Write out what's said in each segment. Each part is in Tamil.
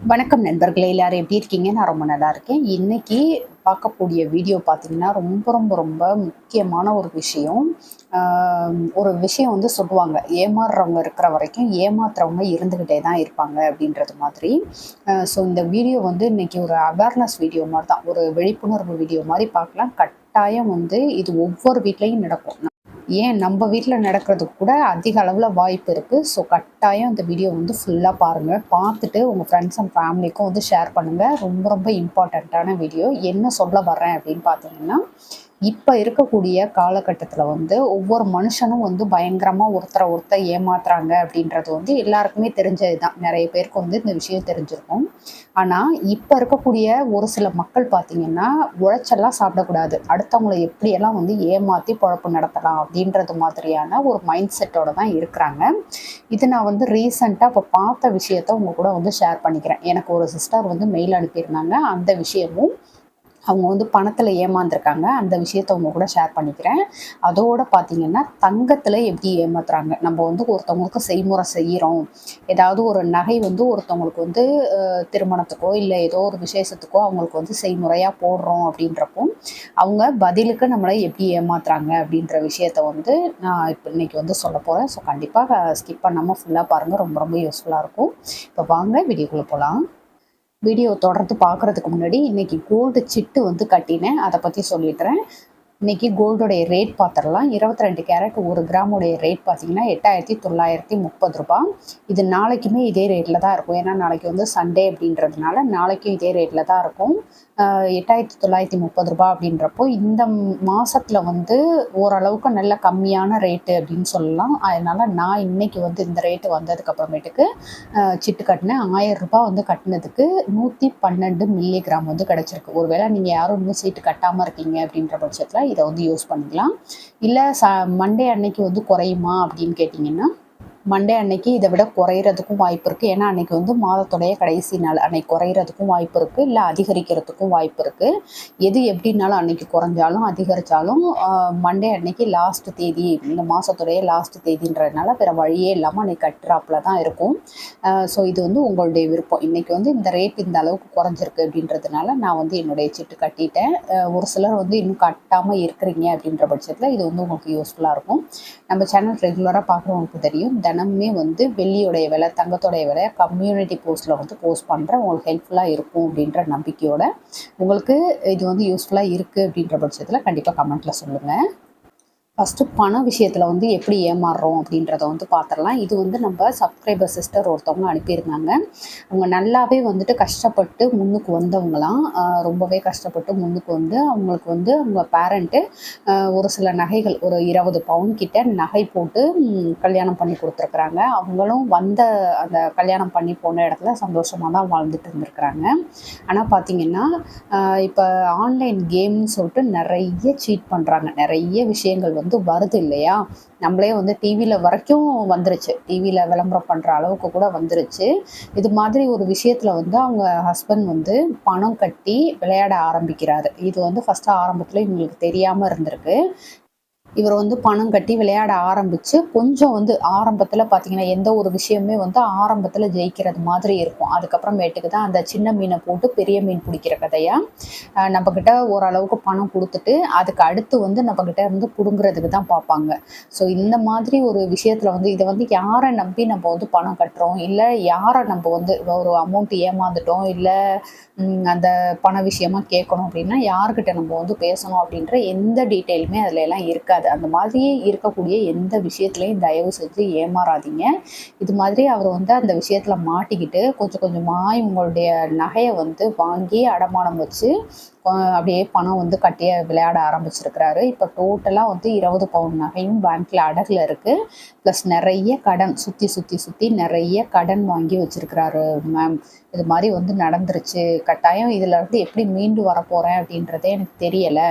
வணக்கம் நண்பர்களே, எல்லாரும் எப்படி இருக்கீங்க? நான் ரொம்ப நல்லா இருக்கேன். இன்னைக்கு பார்க்கக்கூடிய வீடியோ பார்த்தீங்கன்னா, ரொம்ப ரொம்ப ரொம்ப முக்கியமான ஒரு விஷயம். ஒரு விஷயம் வந்து சொல்லுவாங்க, ஏமாறுறவங்க இருக்கிற வரைக்கும் ஏமாத்துறவங்க இருந்துக்கிட்டே தான் இருப்பாங்க அப்படின்றது மாதிரி. ஸோ இந்த வீடியோ வந்து இன்னைக்கு ஒரு அவேர்னஸ் வீடியோ மாதிரி தான், ஒரு விழிப்புணர்வு வீடியோ மாதிரி பார்க்கலாம். கட்டாயம் வந்து இது ஒவ்வொரு வீட்லேயும் நடக்கும். ஏன் நம்ம வீட்டில் நடக்கிறதுக்கு கூட அதிக அளவில் வாய்ப்பு இருக்குது. ஸோ கட்டாயம் இந்த வீடியோ வந்து ஃபுல்லாக பாருங்கள். பார்த்துட்டு உங்கள் ஃப்ரெண்ட்ஸ் அண்ட் ஃபேமிலிக்கும் வந்து ஷேர் பண்ணுங்கள். ரொம்ப ரொம்ப இம்பார்ட்டண்ட்டான வீடியோ. என்ன சொல்ல வர்றேன் அப்படின்னு பார்த்தீங்கன்னா, இப்போ இருக்கக்கூடிய காலகட்டத்தில் வந்து ஒவ்வொரு மனுஷனும் வந்து பயங்கரமாக ஒருத்தர் ஏமாத்துறாங்க அப்படின்றது வந்து எல்லாருக்குமே தெரிஞ்சது தான். நிறைய பேருக்கு வந்து இந்த விஷயம் தெரிஞ்சிருக்கும். ஆனால் இப்போ இருக்கக்கூடிய ஒரு சில மக்கள் பார்த்தீங்கன்னா, உழைச்செல்லாம் சாப்பிடக்கூடாது, அடுத்தவங்களை எப்படியெல்லாம் வந்து ஏமாற்றி பொழப்பு நடத்தலாம் அப்படின்றது மாதிரியான ஒரு மைண்ட் செட்டோட தான் இருக்கிறாங்க. இது நான் வந்து ரீசெண்டாக இப்போ பார்த்த விஷயத்த உங்கள் கூட வந்து ஷேர் பண்ணிக்கிறேன். எனக்கு ஒரு சிஸ்டர் வந்து மெயில் அனுப்பியிருந்தாங்க. அந்த விஷயமும் அவங்க வந்து பணத்தில் ஏமாந்துருக்காங்க. அந்த விஷயத்த உங்க கூட ஷேர் பண்ணிக்கிறேன். அதோட பார்த்தீங்கன்னா, தங்கத்தில் எப்படி ஏமாத்துறாங்க. நம்ம வந்து ஒருத்தவங்களுக்கு செய்முறை செய்கிறோம். ஏதாவது ஒரு நகை வந்து ஒருத்தவங்களுக்கு வந்து திருமணத்துக்கோ இல்லை ஏதோ ஒரு விசேஷத்துக்கோ அவங்களுக்கு வந்து செய்முறையாக போடுறோம் அப்படின்றப்போ, அவங்க பதிலுக்கு நம்மளை எப்படி ஏமாத்துறாங்க அப்படின்ற விஷயத்த வந்து நான் இப்போ இன்னைக்கு வந்து சொல்ல போகிறேன். ஸோ கண்டிப்பாக ஸ்கிப் பண்ணாமல் ஃபுல்லாக பாருங்கள். ரொம்ப ரொம்ப யூஸ்ஃபுல்லாக இருக்கும். இப்போ வாங்க வீடியோக்குள்ளே போகலாம். வீடியோ தொடர்ந்து பார்க்குறதுக்கு முன்னாடி இன்றைக்கி கோல்டு சிட்டு வந்து கட்டினேன், அதை பற்றி சொல்லிடுறேன். இன்றைக்கி கோல்டோடைய ரேட் பார்த்துடலாம். 22 கேரட் 1 கிராமுடைய ரேட் பார்த்திங்கன்னா 8930 ரூபா. இது நாளைக்குமே இதே ரேட்டில் தான் இருக்கும். ஏன்னா நாளைக்கு வந்து சண்டே அப்படின்றதுனால நாளைக்கும் இதே ரேட்டில் தான் இருக்கும். 8930 ரூபா அப்படின்றப்போ இந்த மாதத்தில் வந்து ஓரளவுக்கு நல்ல கம்மியான ரேட்டு அப்படின்னு சொல்லலாம். அதனால் நான் இன்றைக்கி வந்து இந்த ரேட்டு வந்ததுக்கப்புறமேட்டுக்கு சிட்டு கட்டினேன். 1000 ரூபா வந்து கட்டினதுக்கு 112 மில்லிகிராம் வந்து கிடச்சிருக்கு. ஒருவேளை நீங்கள் யாரும் இன்னும் சீட்டு கட்டாமல் இருக்கீங்க அப்படின்ற பட்சத்தில் இதை வந்து யூஸ் பண்ணிக்கலாம். இல்லை மண்டே அன்னைக்கு வந்து குறையுமா அப்படின்னு கேட்டிங்கன்னா, மண்டே அன்னைக்கு இதை விட குறையிறதுக்கும் வாய்ப்பு இருக்குது. ஏன்னா அன்றைக்கி வந்து மாதத்துடைய கடைசி நாள். அன்றைக்கி குறையிறதுக்கும் வாய்ப்பு இருக்குது, இல்லை அதிகரிக்கிறதுக்கும் வாய்ப்பு இருக்குது. எது எப்படின்னாலும் அன்றைக்கி குறைஞ்சாலும் அதிகரித்தாலும் மண்டே அன்னைக்கு லாஸ்ட் தேதி, இந்த மாதத்துடைய லாஸ்ட் தேதின்றதுனால வேறு வழியே இல்லாமல் அன்றைக்கி கட்டுறாப்புல தான் இருக்கும். ஸோ இது வந்து உங்களுடைய விருப்பம். இன்றைக்கி வந்து இந்த ரேட் இந்த அளவுக்கு குறைஞ்சிருக்கு அப்படின்றதுனால நான் வந்து என்னுடைய சிட்டு கட்டிட்டேன். ஒரு சிலர் வந்து இன்னும் கட்டாமல் இருக்கிறீங்க அப்படின்ற பட்சத்தில் இது வந்து உங்களுக்கு யூஸ்ஃபுல்லாக இருக்கும். நம்ம சேனல் ரெகுலராக பார்க்குறவங்களுக்கு தெரியும், தினமுமே வந்து வெள்ளியோடைய விலை, தங்கத்தோடைய விலை கம்யூனிட்டி போஸ்ட்டில் வந்து போஸ்ட் பண்ணுறேன். உங்களுக்கு ஹெல்ப்ஃபுல்லாக இருக்கும் அப்படின்ற நம்பிக்கையோடு, உங்களுக்கு இது வந்து யூஸ்ஃபுல்லாக இருக்குது அப்படின்ற பட்சத்தில் கண்டிப்பாக கமெண்ட்டில் சொல்லுங்கள். ஃபஸ்ட்டு பண விஷயத்தில் வந்து எப்படி ஏமாறுறோம் அப்படின்றத வந்து பார்த்துடலாம். இது வந்து நம்ம சப்ஸ்கிரைபர் சிஸ்டர் ஒருத்தவங்க அனுப்பியிருந்தாங்க. அவங்க நல்லாவே வந்துட்டு கஷ்டப்பட்டு முன்னுக்கு வந்தவங்களாம். ரொம்பவே கஷ்டப்பட்டு முன்னுக்கு வந்து அவங்களுக்கு வந்து அவங்க பேரண்ட்டு ஒரு சில நகைகள், ஒரு 20 பவுன் கிட்ட நகை போட்டு கல்யாணம் பண்ணி கொடுத்துருக்குறாங்க. அவங்களும் வந்த அந்த கல்யாணம் பண்ணி போன இடத்துல சந்தோஷமாக தான் வாழ்ந்துட்டு இருந்திருக்கிறாங்க. ஆனால் பார்த்திங்கன்னா, இப்போ ஆன்லைன் கேம்னு சொல்லிட்டு நிறைய சீட் பண்ணுறாங்க. நிறைய விஷயங்கள் வந்து வருது இல்லையா? நம்மளே வந்து டிவியில் வரைக்கும் வந்துருச்சு. டிவியில் விளம்பரம் பண்ணுற அளவுக்கு கூட வந்துருச்சு. இது மாதிரி ஒரு விஷயத்தில் வந்து அவங்க ஹஸ்பண்ட் வந்து பணம் கட்டி விளையாட ஆரம்பிக்கிறாரு. இது வந்து ஃபஸ்ட்டு ஆரம்பத்தில் இவங்களுக்கு தெரியாமல் இருந்திருக்கு. இவர் வந்து பணம் கட்டி விளையாட ஆரம்பித்து கொஞ்சம் வந்து ஆரம்பத்தில் பார்த்திங்கன்னா, எந்த ஒரு விஷயமே வந்து ஆரம்பத்தில் ஜெயிக்கிறது மாதிரி இருக்கும். அதுக்கப்புறமேட்டுக்கு தான் அந்த சின்ன மீனை போட்டு பெரிய மீன் பிடிக்கிற கதையாக நம்மக்கிட்ட ஓரளவுக்கு பணம் கொடுத்துட்டு அதுக்கு அடுத்து வந்து நம்மக்கிட்ட இருந்து பிடுங்குறதுக்கு தான் பார்ப்பாங்க. ஸோ இந்த மாதிரி ஒரு விஷயத்தில் வந்து இதை வந்து யாரை நம்பி நம்ம வந்து பணம் கட்டுறோம், இல்லை யாரை நம்ம வந்து ஒரு அமௌண்ட் ஏமாந்துட்டோம், இல்லை அந்த பண விஷயமாக கேட்கணும் அப்படின்னா யார்கிட்ட நம்ம வந்து பேசணும் அப்படின்ற எந்த டீட்டெயிலுமே அதில் எல்லாம் இருக்காது. அந்த மாதிரி இருக்கக்கூடிய எந்த விஷயத்துலையும் தயவு செஞ்சு ஏமாறாதீங்க. இது மாதிரி அவர் வந்து அந்த விஷயத்தில் மாட்டிக்கிட்டு கொஞ்சம் கொஞ்சமாக உங்களுடைய நகையை வந்து வாங்கி அடமானம் வச்சு அப்படியே பணம் வந்து கட்டி விளையாட ஆரம்பிச்சிருக்கிறாரு. இப்போ டோட்டலாக வந்து 20 பவுன் நகையும் பேங்க்கில் அடகில் இருக்குது. ப்ளஸ் நிறைய கடன் சுற்றி நிறைய கடன் வாங்கி வச்சுருக்கிறாரு மேம். இது மாதிரி வந்து நடந்துருச்சு. கட்டாயம் இதில் இருந்து எப்படி மீண்டு வரப்போகிறேன் அப்படின்றதே எனக்கு தெரியலை.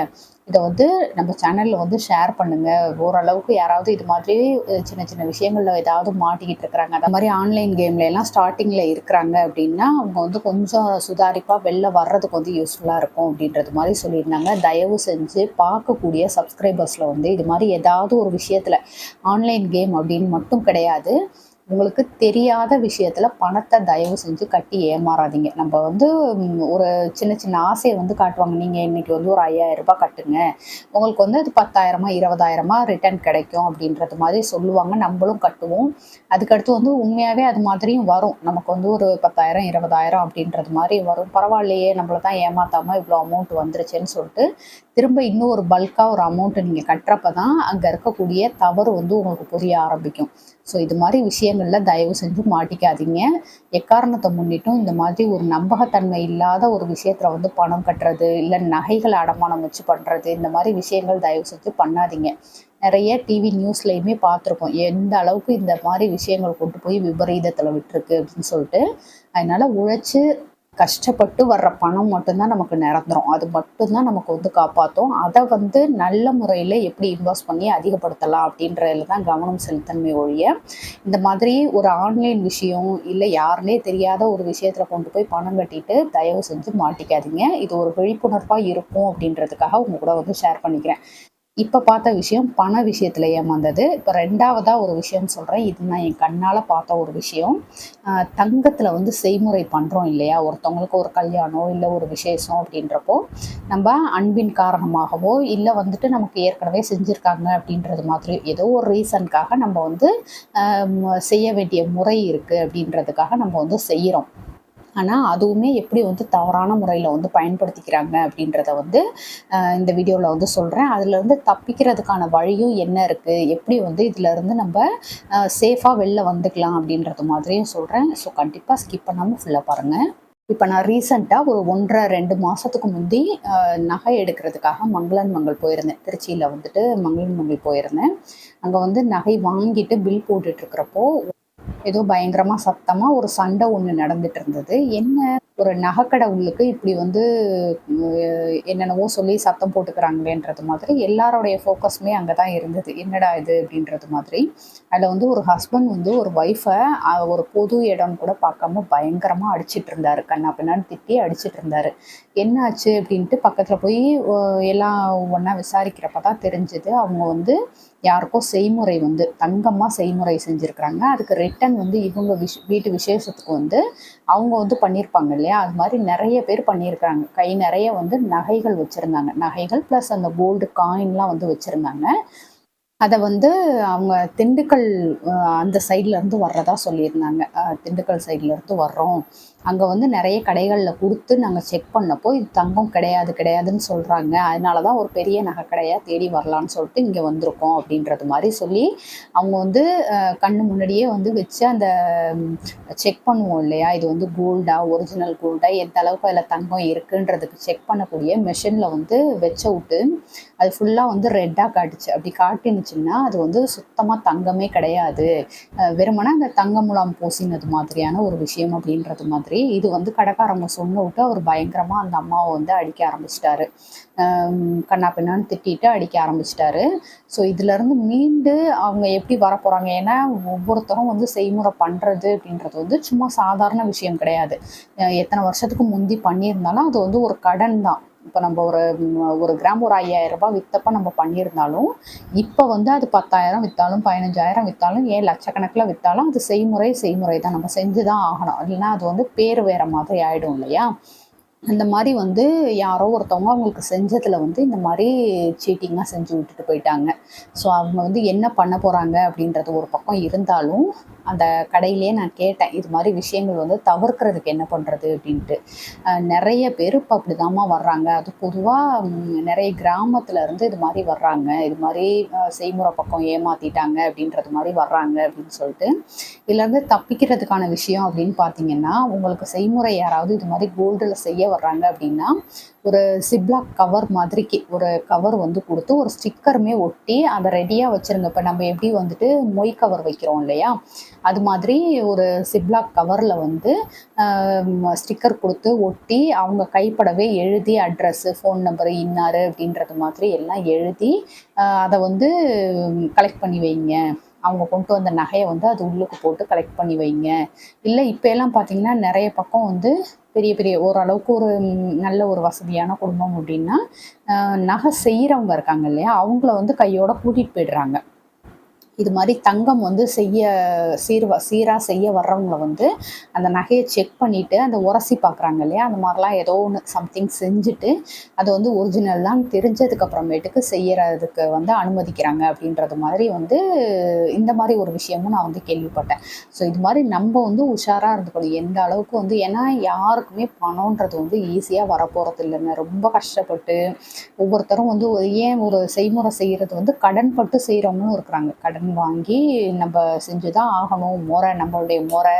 இதை வந்து நம்ம சேனலில் வந்து ஷேர் பண்ணுங்கள். ஓரளவுக்கு யாராவது இது மாதிரி சின்ன சின்ன விஷயங்களில் ஏதாவது மாட்டிக்கிட்டு இருக்கிறாங்க, அந்த மாதிரி ஆன்லைன் கேம்லாம் ஸ்டார்டிங்கில் இருக்கிறாங்க அப்படின்னா அவங்க வந்து கொஞ்சம் சுதாரிப்பாக வெளில வர்றதுக்கு வந்து யூஸ்ஃபுல்லாக இருக்கும் அப்படின்றது மாதிரி சொல்லியிருந்தாங்க. தயவு செஞ்சு பார்க்கக்கூடிய சப்ஸ்கிரைபர்ஸில் வந்து இது மாதிரி ஏதாவது ஒரு விஷயத்தில் ஆன்லைன் கேம் அப்படின்னு மட்டும் கிடையாது, உங்களுக்கு தெரியாத விஷயத்துல பணத்தை தயவு செஞ்சு கட்டி ஏமாறாதீங்க. நம்ம வந்து ஒரு சின்ன சின்ன ஆசையை வந்து காட்டுவாங்க. நீங்க இன்னைக்கு வந்து ஒரு 5000 ரூபாய் கட்டுங்க, உங்களுக்கு வந்து அது 10,000 20,000 ரிட்டர்ன் கிடைக்கும் அப்படின்றது மாதிரி சொல்லுவாங்க. நம்மளும் கட்டுவோம். அதுக்கடுத்து வந்து உண்மையாவே அது மாதிரியும் வரும். நமக்கு வந்து ஒரு 10,000 20,000 அப்படின்றது மாதிரி வரும். பரவாயில்லையே, நம்மள தான் ஏமாத்தாம இவ்வளோ அமௌண்ட் வந்துருச்சுன்னு சொல்லிட்டு திரும்ப இன்னும் ஒரு பல்கா ஒரு அமௌண்ட்டை நீங்க கட்டுறப்ப தான் அங்க இருக்கக்கூடிய தவறு வந்து உங்களுக்கு புரிய ஆரம்பிக்கும். ஸோ இது மாதிரி விஷயங்கள்ல தயவு செஞ்சு மாட்டிக்காதீங்க. எக்காரணத்தை முன்னிட்டும் இந்த மாதிரி ஒரு நம்பகத்தன்மை இல்லாத ஒரு விஷயத்துல வந்து பணம் கட்டுறது, இல்லை நகைகளை அடமானம் வச்சு பண்றது, இந்த மாதிரி விஷயங்கள் தயவு செஞ்சு பண்ணாதீங்க. நிறைய டிவி நியூஸ்லையுமே பார்த்துருக்கோம், எந்த அளவுக்கு இந்த மாதிரி விஷயங்கள் கொண்டு போய் விபரீதத்தில் விட்டுருக்கு அப்படின்னு சொல்லிட்டு. அதனால உழைச்சு கஷ்டப்பட்டு வர்ற பணம் மட்டும்தான் நமக்கு நிரந்தரம். அது மட்டும்தான் நமக்கு வந்து காப்பாற்றும். அதை வந்து நல்ல முறையில் எப்படி இன்வெஸ்ட் பண்ணி அதிகப்படுத்தலாம் அப்படின்றதுல தான் கவனம் செலுத்தணுமே ஒழிய, இந்த மாதிரி ஒரு ஆன்லைன் விஷயம் இல்லை யாருனே தெரியாத ஒரு விஷயத்தில் கொண்டு போய் பணம் கட்டிட்டு தயவு செஞ்சு மாட்டிக்காதீங்க. இது ஒரு விழிப்புணர்வாக இருக்கும் அப்படின்றதுக்காக உங்க கூட வந்து ஷேர் பண்ணிக்கிறேன். இப்போ பார்த்த விஷயம் பண விஷயத்தில் ஏமாந்தது. இப்போ ரெண்டாவதாக ஒரு விஷயம் சொல்கிறேன். இது நான் என் கண்ணால் பார்த்த ஒரு விஷயம். தங்கத்தில் வந்து செய்முறை பண்ணுறோம் இல்லையா, ஒருத்தவங்களுக்கு ஒரு கல்யாணம் இல்லை ஒரு விசேஷம் அப்படின்றப்போ நம்ம அன்பின் காரணமாகவோ இல்லை வந்துட்டு நமக்கு ஏற்கனவே செஞ்சுருக்காங்க அப்படின்றது மாதிரி ஏதோ ஒரு ரீசனுக்காக நம்ம வந்து செய்ய வேண்டிய முறை இருக்குது அப்படின்றதுக்காக நம்ம வந்து செய்கிறோம். ஆனால் அதுவுமே எப்படி வந்து தவறான முறையில் வந்து பயன்படுத்திக்கிறாங்க அப்படின்றத வந்து இந்த வீடியோவில் வந்து சொல்கிறேன். அதுலேருந்து தப்பிக்கிறதுக்கான வழியும் என்ன இருக்குது, எப்படி வந்து இதிலேருந்து நம்ம சேஃபாக வெளில வந்துக்கலாம் அப்படின்றது மாதிரியும் சொல்கிறேன். ஸோ கண்டிப்பாக ஸ்கிப் பண்ணாமல் ஃபுல்லாக பாருங்கள். இப்போ நான் ரீசெண்டாக ஒரு 1.5 2 மாதத்துக்கு முந்தி நகை எடுக்கிறதுக்காக மங்களன் மங்கள் போயிருந்தேன். திருச்சியில் வந்துட்டு மங்களன் மங்கள் போயிருந்தேன். அங்கே வந்து நகை வாங்கிட்டு பில் போட்டுட்ருக்கிறப்போ ஏதோ பயங்கரமா சத்தமா ஒரு சண்டை ஒண்ணு நடந்துட்டு இருந்தது. என்ன, ஒரு நகைக்கடை உள்ளுக்கு இப்படி வந்து என்னென்னவோ சொல்லி சத்தம் போட்டுக்கிறாங்களேன்றது மாதிரி எல்லாருடைய ஃபோக்கஸுமே அங்கே தான் இருந்தது. என்னடா இது அப்படின்றது மாதிரி. அதில் வந்து ஒரு ஹஸ்பண்ட் வந்து ஒரு ஒய்ஃபை ஒரு பொது இடம் கூட பார்க்காம பயங்கரமாக அடிச்சிட்டு இருந்தாரு. கண்ணா பின்னான்னு திட்டி அடிச்சிட்டு இருந்தாரு. என்னாச்சு அப்படின்ட்டு பக்கத்தில் போய் எல்லாம் ஒன்றா விசாரிக்கிறப்ப தான் தெரிஞ்சது, அவங்க வந்து யாருக்கோ செய்முறை வந்து தங்கமாக செய்முறை செஞ்சுருக்குறாங்க. அதுக்கு ரிட்டன் வந்து இவங்க வீட்டு விசேஷத்துக்கு வந்து அவங்க வந்து பண்ணியிருப்பாங்க இல்லையா, அது மாதிரி நிறைய பேர் பண்ணியிருக்காங்க. கை நிறைய வந்து நகைகள் வச்சுருந்தாங்க. நகைகள் ப்ளஸ் அந்த கோல்டு காயின்லாம் வந்து வச்சுருந்தாங்க. அதை வந்து அவங்க திண்டுக்கல் அந்த சைட்லேருந்து வர்றதா சொல்லியிருந்தாங்க. திண்டுக்கல் சைட்லேருந்து வர்றோம், அங்கே வந்து நிறைய கடைகளில் கொடுத்து நாங்கள் செக் பண்ணப்போ இது தங்கம் கிடையாது கிடையாதுன்னு சொல்கிறாங்க, அதனால தான் ஒரு பெரிய நகை கடையாக தேடி வரலான்னு சொல்லிட்டு இங்கே வந்திருக்கோம் அப்படின்றது மாதிரி சொல்லி அவங்க வந்து கண்ணு முன்னாடியே வந்து வச்சு அந்த செக் பண்ணுவோம் இல்லையா, இது வந்து கோல்டா ஒரிஜினல் கோல்டா எந்த அளவுக்கு அதில் தங்கம் இருக்குன்றதுக்கு செக் பண்ணக்கூடிய மெஷினில் வந்து வச்ச விட்டு அது ஃபுல்லாக வந்து ரெட்டாக காட்டுச்சு. அப்படி காட்டினுச்சுன்னா அது வந்து சுத்தமாக தங்கமே கிடையாது, வெறுமனா அந்த தங்க முலாம் பூசினது மாதிரியான ஒரு விஷயம் அப்படின்றது மாதிரி. இது வந்து கடைக்காரங்க சொன்ன விட்டு அவர் பயங்கரமாக அந்த அம்மாவை வந்து அடிக்க ஆரம்பிச்சிட்டாரு. கண்ணா பின்னான்னு திட்டிட்டு அடிக்க ஆரம்பிச்சிட்டாரு. ஸோ இதுலேருந்து மீண்டு அவங்க எப்படி வரப்போகிறாங்க, ஏன்னா ஒவ்வொருத்தரும் வந்து செய்முறை பண்ணுறது அப்படின்றது வந்து சும்மா சாதாரண விஷயம் கிடையாது. எத்தனை வருஷத்துக்கு முந்தி பண்ணியிருந்தாலும் அது வந்து ஒரு கடன் தான். இப்போ நம்ம ஒரு கிராம் ஒரு 5000 ரூபாய் விற்றப்ப நம்ம பண்ணியிருந்தாலும் இப்போ வந்து அது 10,000 விற்றாலும் 15,000 விற்றாலும் ஏன் லட்சக்கணக்கில் விற்றாலும் அது செய்முறை தான், நம்ம செஞ்சு தான் ஆகணும். இல்லைன்னா அது வந்து பேர் வேறு மாதிரி ஆகிடும் இல்லையா. அந்த மாதிரி வந்து யாரோ ஒருத்தவங்க அவங்களுக்கு செஞ்சதில் வந்து இந்த மாதிரி சீட்டிங்காக செஞ்சு விட்டுட்டு போயிட்டாங்க. ஸோ அவங்க வந்து என்ன பண்ண போகிறாங்க அப்படின்றது ஒரு பக்கம் இருந்தாலும் அந்த கடையிலேயே நான் கேட்டேன், இது மாதிரி விஷயங்கள் வந்து தவிர்க்கிறதுக்கு என்ன பண்ணுறது அப்படின்ட்டு. நிறைய பேர் இப்போ அப்படிதாம்மா வர்றாங்க. அது பொதுவாக நிறைய கிராமத்தில் இருந்து இது மாதிரி வர்றாங்க, இது மாதிரி செய்முறை பக்கம் ஏமாற்றிட்டாங்க அப்படின்றது மாதிரி வர்றாங்க அப்படின்னு சொல்லிட்டு. இதுலேருந்து தப்பிக்கிறதுக்கான விஷயம் அப்படின்னு பார்த்தீங்கன்னா, உங்களுக்கு செய்முறை யாராவது இது மாதிரி கோல்டில் செய்ய வர்றாங்க அப்படின்னா ஒரு சிப்லாக் கவர் மாதிரிக்கு ஒரு கவர் வந்து கொடுத்து ஒரு ஸ்டிக்கருமே ஒட்டி அதை ரெடியாக வச்சுருங்க. இப்போ நம்ம எப்படி வந்துட்டு மொய் கவர் வைக்கிறோம் இல்லையா, அது மாதிரி ஒரு சிப்லாக் கவரில் வந்து ஸ்டிக்கர் கொடுத்து ஒட்டி அவங்க கைப்படவே எழுதி அட்ரஸ்ஸு ஃபோன் நம்பரு இன்னார் அப்படின்றது மாதிரி எல்லாம் எழுதி அதை வந்து கலெக்ட் பண்ணி வைங்க. அவங்க கொண்டு வந்த நகையை வந்து அது உள்ளுக்கு போட்டு கலெக்ட் பண்ணி வைங்க. இல்லை இப்போ எல்லாம் பார்த்தீங்கன்னா நிறைய பக்கம் வந்து பெரிய பெரிய ஓரளவுக்கு ஒரு நல்ல ஒரு வசதியான குடும்பம் அப்படின்னா நகை செய்கிறவங்க இருக்காங்க இல்லையா, அவங்கள வந்து கையோட கூட்டிகிட்டு போயிடுறாங்க. இது மாதிரி தங்கம் வந்து சீராக செய்ய வர்றவங்கள வந்து அந்த நகையை செக் பண்ணிவிட்டு அந்த உரசி பார்க்குறாங்க இல்லையா, அந்த மாதிரிலாம் ஏதோ ஒன்று சம்திங் செஞ்சுட்டு அது வந்து ஒரிஜினல் தான் தெரிஞ்சதுக்கப்புறமேட்டுக்கு செய்யறதுக்கு வந்து அனுமதிக்கிறாங்க அப்படின்றது மாதிரி வந்து இந்த மாதிரி ஒரு விஷயமும் நான் வந்து கேள்விப்பட்டேன். ஸோ இது மாதிரி நம்ம வந்து உஷாராக இருந்துக்கணும் எந்த அளவுக்கு வந்து, ஏன்னா யாருக்குமே பணம்ன்றது வந்து ஈஸியாக வரப்போகிறது இல்லைங்க. ரொம்ப கஷ்டப்பட்டு ஒவ்வொருத்தரும் வந்து ஏன் ஒரு செய்முறை செய்கிறது வந்து கடன் பட்டு செய்கிறவங்களும் இருக்கிறாங்க. கடன் வாங்கி நம்ம செஞ்சு தான் ஆகணும், நம்மளுடைய முறை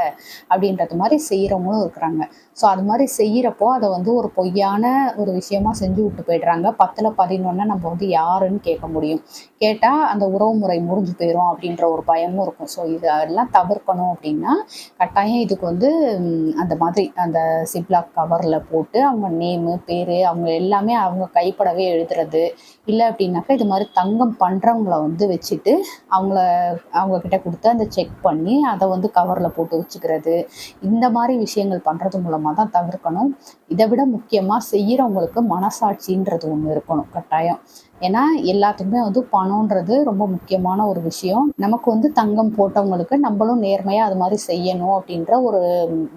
அப்படின்றது மாதிரி செய்கிறவங்களும் இருக்கிறாங்க. ஸோ அது மாதிரி செய்கிறப்போ அதை வந்து ஒரு பொய்யான ஒரு விஷயமா செஞ்சு விட்டு போய்ட்றாங்க. 10ல் 11 நம்ம வந்து யாருன்னு கேட்க முடியும். கேட்டால் அந்த உறவு முறை முறிஞ்சு போயிடும் அப்படின்ற ஒரு பயமும் இருக்கும். ஸோ இதெல்லாம் தவிர்க்கணும் அப்படின்னா கட்டாயம் இதுக்கு வந்து அந்த மாதிரி அந்த சிப்லாக் கவரில் போட்டு அவங்க நேமு, பேர், அவங்க எல்லாமே அவங்க கைப்படவே எழுதுறது. இல்லை அப்படின்னாக்கா இது மாதிரி தங்கம் பண்ணுறவங்கள வந்து வச்சுட்டு அவங்கக்கிட்ட கொடுத்து அந்த செக் பண்ணி அதை வந்து கவரில் போட்டு வச்சுக்கிறது. இந்த மாதிரி விஷயங்கள் பண்ணுறது மூலமாக தான் தவிர்க்கணும். இதை விட முக்கியமாக செய்கிறவங்களுக்கு மனசாட்சின்றது ஒன்று இருக்கணும் கட்டாயம். ஏன்னா எல்லாத்துக்குமே வந்து பணம்ன்றது ரொம்ப முக்கியமான ஒரு விஷயம். நமக்கு வந்து தங்கம் போட்டவங்களுக்கு நம்மளும் நேர்மையாக அது மாதிரி செய்யணும் அப்படின்ற ஒரு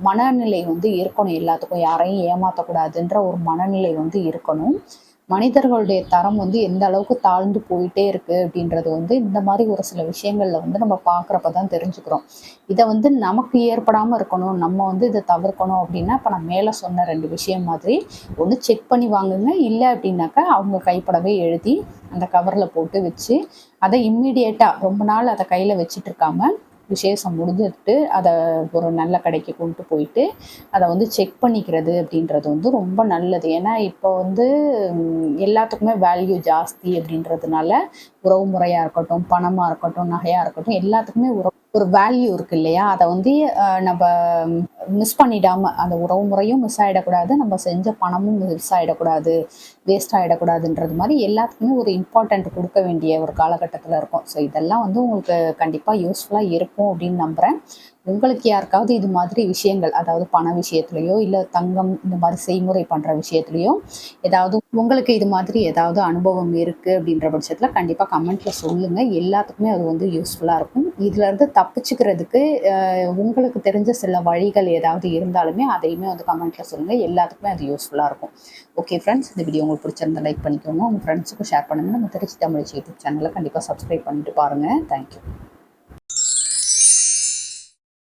மனநிலை வந்து இருக்கணும் எல்லாத்துக்கும். யாரையும் ஏமாற்றக்கூடாதுன்ற ஒரு மனநிலை வந்து இருக்கணும். மனிதர்களுடைய தரம் வந்து எந்த அளவுக்கு தாழ்ந்து போயிட்டே இருக்குது அப்படின்றது வந்து இந்த மாதிரி ஒரு சில விஷயங்களில் வந்து நம்ம பார்க்குறப்ப தான் தெரிஞ்சுக்கிறோம். இதை வந்து நமக்கு ஏற்படாமல் இருக்கணும், நம்ம வந்து இதை தவிர்க்கணும் அப்படின்னா இப்போ நான் மேலே சொன்ன 2 விஷயம் மாதிரி ஒன்று செக் பண்ணி வாங்குங்க. இல்லை அப்படின்னாக்கா அவங்க கைப்படவே எழுதி அந்த கவரில் போட்டு வச்சு அதை இம்மீடியட்டாக ரொம்ப நாள் அதை கையில் வச்சுட்டு இருக்காம விசேஷம் முடிஞ்சிட்டு அதை ஒரு நல்ல கடைக்கு கொண்டு போயிட்டு அதை வந்து செக் பண்ணிக்கிறது அப்படின்றது வந்து ரொம்ப நல்லது. ஏன்னா இப்போ வந்து எல்லாத்துக்குமே வேல்யூ ஜாஸ்தி அப்படின்றதுனால உறவு முறையாக இருக்கட்டும், பணமாக இருக்கட்டும், நகையாக இருக்கட்டும், எல்லாத்துக்குமே ஒரு வேல்யூ இருக்குது இல்லையா? அதை வந்து நம்ம மிஸ் பண்ணிடாமல் அந்த உறவு முறையும் மிஸ் ஆகிடக்கூடாது, நம்ம செஞ்ச பணமும் மிஸ் ஆகிடக்கூடாது, வேஸ்ட் ஆகிடக்கூடாதுன்றது மாதிரி எல்லாத்துக்குமே ஒரு இம்பார்ட்டண்ட் கொடுக்க வேண்டிய ஒரு காலகட்டத்தில் இருக்கும். ஸோ இதெல்லாம் வந்து உங்களுக்கு கண்டிப்பாக யூஸ்ஃபுல்லாக இருக்கும் அப்படின்னு நம்புகிறேன். உங்களுக்கு யாருக்காவது இது மாதிரி விஷயங்கள், அதாவது பண விஷயத்துலையோ இல்லை தங்கம் இந்த மாதிரி செய்முறை பண்ணுற விஷயத்துலையோ ஏதாவது உங்களுக்கு இது மாதிரி ஏதாவது அனுபவம் இருக்குது அப்படின்ற பட்சத்தில் கண்டிப்பாக கமெண்ட்டில் சொல்லுங்கள். எல்லாத்துக்குமே அது வந்து யூஸ்ஃபுல்லாக இருக்கும். இதுலேருந்து தப்பிச்சுக்கிறதுக்கு உங்களுக்கு தெரிஞ்ச சில வழிகள் ஏதாவது இருந்தாலுமே அதையுமே வந்து கமெண்ட்டில் சொல்லுங்கள். எல்லாத்துக்குமே அது யூஸ்ஃபுல்லாக இருக்கும். ஓகே ஃப்ரெண்ட்ஸ், இந்த வீடியோ உங்களுக்கு பிடிச்சிருந்தா லைக் பண்ணிக்கோங்க, உங்கள் ஃப்ரெண்ட்ஸுக்கும் ஷேர் பண்ணுங்கள். நம்ம திருச்சி தமிழ் யூடியூப் சேனலை கண்டிப்பாக சப்ஸ்கிரைப் பண்ணிட்டு பாருங்கள். தேங்க்யூ.